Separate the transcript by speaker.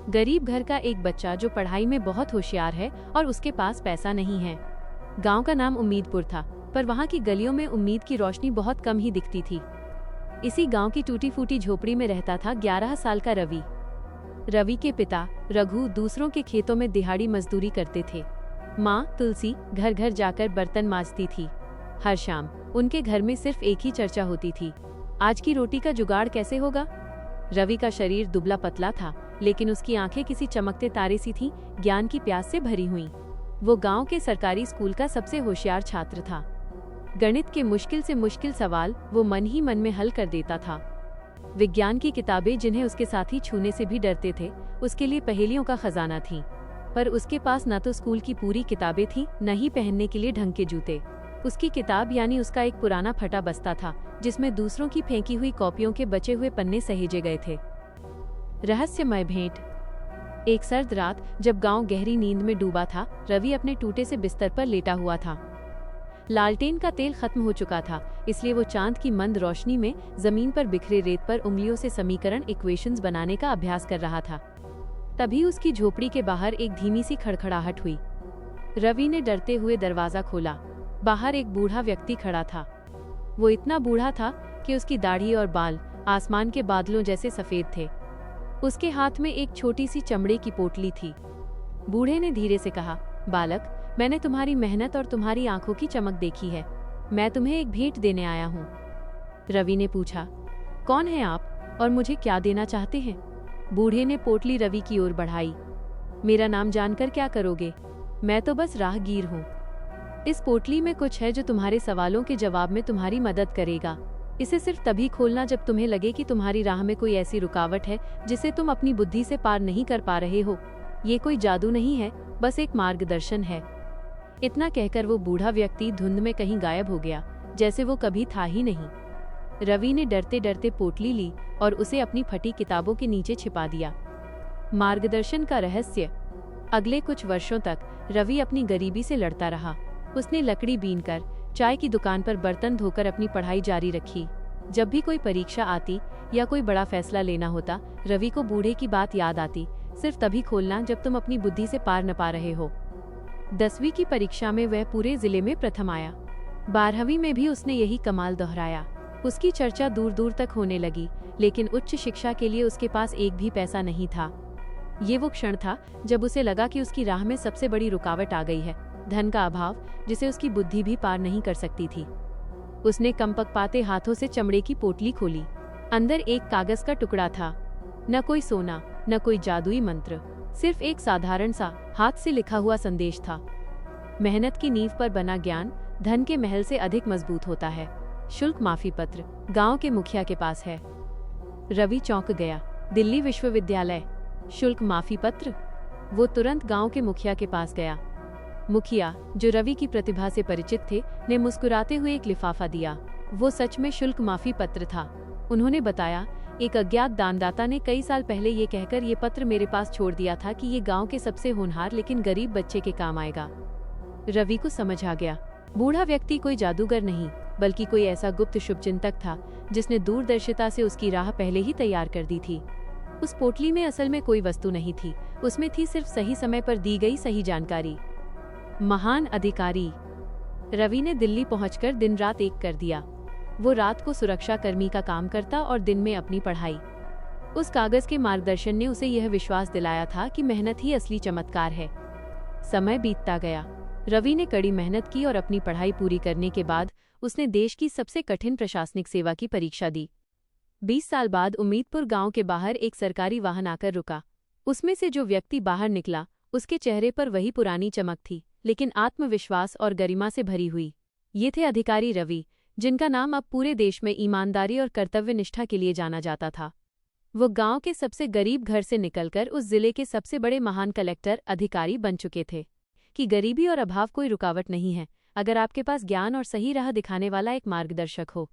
Speaker 1: गरीब घर का एक बच्चा जो पढ़ाई में बहुत होशियार है और उसके पास पैसा नहीं है। गांव का नाम उम्मीदपुर था, पर वहाँ की गलियों में उम्मीद की रोशनी बहुत कम ही दिखती थी। इसी गांव की टूटी फूटी झोपड़ी में रहता था 11 साल का रवि। रवि के पिता रघु दूसरों के खेतों में दिहाड़ी मजदूरी करते थे। माँ तुलसी घर घर जाकर बर्तन मांजती थी। हर शाम उनके घर में सिर्फ एक ही चर्चा होती थी, आज की रोटी का जुगाड़ कैसे होगा। रवि का शरीर दुबला पतला था, लेकिन उसकी आंखें किसी चमकते तारे सी थीं, ज्ञान की प्यास से भरी हुई। वो गांव के सरकारी स्कूल का सबसे होशियार छात्र था। गणित के मुश्किल से मुश्किल सवाल वो मन ही मन में हल कर देता था। विज्ञान की किताबें, जिन्हें उसके साथी छूने से भी डरते थे, उसके लिए पहेलियों का खजाना थीं। पर उसके पास न तो स्कूल की पूरी किताबें थीं, न ही पहनने के लिए ढंग के जूते। उसकी किताब यानी उसका एक पुराना फटा बस्ता था, जिसमें दूसरों की फेंकी हुई कॉपियों के बचे हुए पन्ने सहेजे गए थे। रहस्यमय भेंट। एक सर्द रात जब गांव गहरी नींद में डूबा था, रवि अपने टूटे से बिस्तर पर लेटा हुआ था। लालटेन का तेल खत्म हो चुका था, इसलिए वो चांद की मंद रोशनी में जमीन पर बिखरे रेत पर उंगलियों से समीकरण इक्वेशंस बनाने का अभ्यास कर रहा था। तभी उसकी झोपड़ी के बाहर एक धीमी सी खड़खड़ाहट हुई। रवि ने डरते हुए दरवाजा खोला। बाहर एक बूढ़ा व्यक्ति खड़ा था। वो इतना बूढ़ा था कि उसकी दाढ़ी और बाल आसमान के बादलों जैसे सफेद थे। उसके हाथ में एक छोटी सी चमड़े की पोटली थी। बूढ़े ने धीरे से कहा, बालक, मैंने तुम्हारी मेहनत और तुम्हारी आंखों की चमक देखी है। मैं तुम्हें एक भेंट देने आया हूँ। रवि ने पूछा, कौन है आप और मुझे क्या देना चाहते हैं? बूढ़े ने पोटली रवि की ओर बढ़ाई। मेरा नाम जानकर क्या करोगे? मैं तो बस राहगीर हूँ। इस पोटली में कुछ है जो तुम्हारे सवालों के जवाब में तुम्हारी मदद करेगा। इसे सिर्फ तभी खोलना जब तुम्हें लगे कि तुम्हारी राह में कोई ऐसी रुकावट है जिसे तुम अपनी बुद्धि से पार नहीं कर पा रहे हो। ये कोई जादू नहीं है, बस एक मार्गदर्शन है। इतना कहकर वो बूढ़ा व्यक्ति धुंध में कहीं गायब हो गया, जैसे वो कभी था ही नहीं। रवि ने डरते डरते पोटली ली और उसे अपनी फटी किताबों के नीचे छिपा दिया। मार्गदर्शन का रहस्य। अगले कुछ वर्षों तक रवि अपनी गरीबी से लड़ता रहा। उसने लकड़ी बीनकर, चाय की दुकान पर बर्तन धोकर अपनी पढ़ाई जारी रखी। जब भी कोई परीक्षा आती या कोई बड़ा फैसला लेना होता, रवि को बूढ़े की बात याद आती, सिर्फ तभी खोलना जब तुम अपनी बुद्धि से पार न पा रहे हो। 10वीं की परीक्षा में वह पूरे जिले में प्रथम आया। 12वीं में भी उसने यही कमाल दोहराया। उसकी चर्चा दूर दूर तक होने लगी, लेकिन उच्च शिक्षा के लिए उसके पास एक भी पैसा नहीं था। ये वो क्षण था जब उसे लगा कि उसकी राह में सबसे बड़ी रुकावट आ गई है, धन का अभाव, जिसे उसकी बुद्धि भी पार नहीं कर सकती थी। उसने कंपकपाते हाथों से चमड़े की पोटली खोली। अंदर एक कागज का टुकड़ा था। न कोई सोना, न कोई जादुई मंत्र, सिर्फ एक साधारण सा हाथ से लिखा हुआ संदेश था। मेहनत की नींव पर बना ज्ञान धन के महल से अधिक मजबूत होता है। शुल्क माफी पत्र गांव के मुखिया के पास है। रवि चौंक गया। दिल्ली विश्वविद्यालय, शुल्क माफी पत्र? वो तुरंत गांव के मुखिया के पास गया। मुखिया, जो रवि की प्रतिभा से परिचित थे, ने मुस्कुराते हुए एक लिफाफा दिया। वो सच में शुल्क माफी पत्र था। उन्होंने बताया, एक अज्ञात दानदाता ने कई साल पहले ये कहकर ये पत्र मेरे पास छोड़ दिया था कि ये गांव के सबसे होनहार लेकिन गरीब बच्चे के काम आएगा। रवि को समझ आ गया, बूढ़ा व्यक्ति कोई जादूगर नहीं, बल्कि कोई ऐसा गुप्त शुभचिंतक था जिसने दूरदर्शिता से उसकी राह पहले ही तैयार कर दी थी। उस पोटली में असल में कोई वस्तु नहीं थी, उसमें थी सिर्फ सही समय पर दी गई सही जानकारी। महान अधिकारी। रवि ने दिल्ली पहुंचकर दिन रात एक कर दिया। वो रात को सुरक्षा कर्मी का काम करता और दिन में अपनी पढ़ाई। उस कागज के मार्गदर्शन ने उसे यह विश्वास दिलाया था कि मेहनत ही असली चमत्कार है। समय बीतता गया। रवि ने कड़ी मेहनत की और अपनी पढ़ाई पूरी करने के बाद उसने देश की सबसे कठिन प्रशासनिक सेवा की परीक्षा दी। 20 साल बाद उम्मीदपुर गांव के बाहर एक सरकारी वाहन आकर रुका। उसमें से जो व्यक्ति बाहर निकला, उसके चेहरे पर वही पुरानी चमक थी, लेकिन आत्मविश्वास और गरिमा से भरी हुई। ये थे अधिकारी रवि, जिनका नाम अब पूरे देश में ईमानदारी और कर्तव्य निष्ठा के लिए जाना जाता था। वो गांव के सबसे गरीब घर से निकलकर उस जिले के सबसे बड़े महान कलेक्टर अधिकारी बन चुके थे। कि गरीबी और अभाव कोई रुकावट नहीं है, अगर आपके पास ज्ञान और सही राह दिखाने वाला एक मार्गदर्शक हो।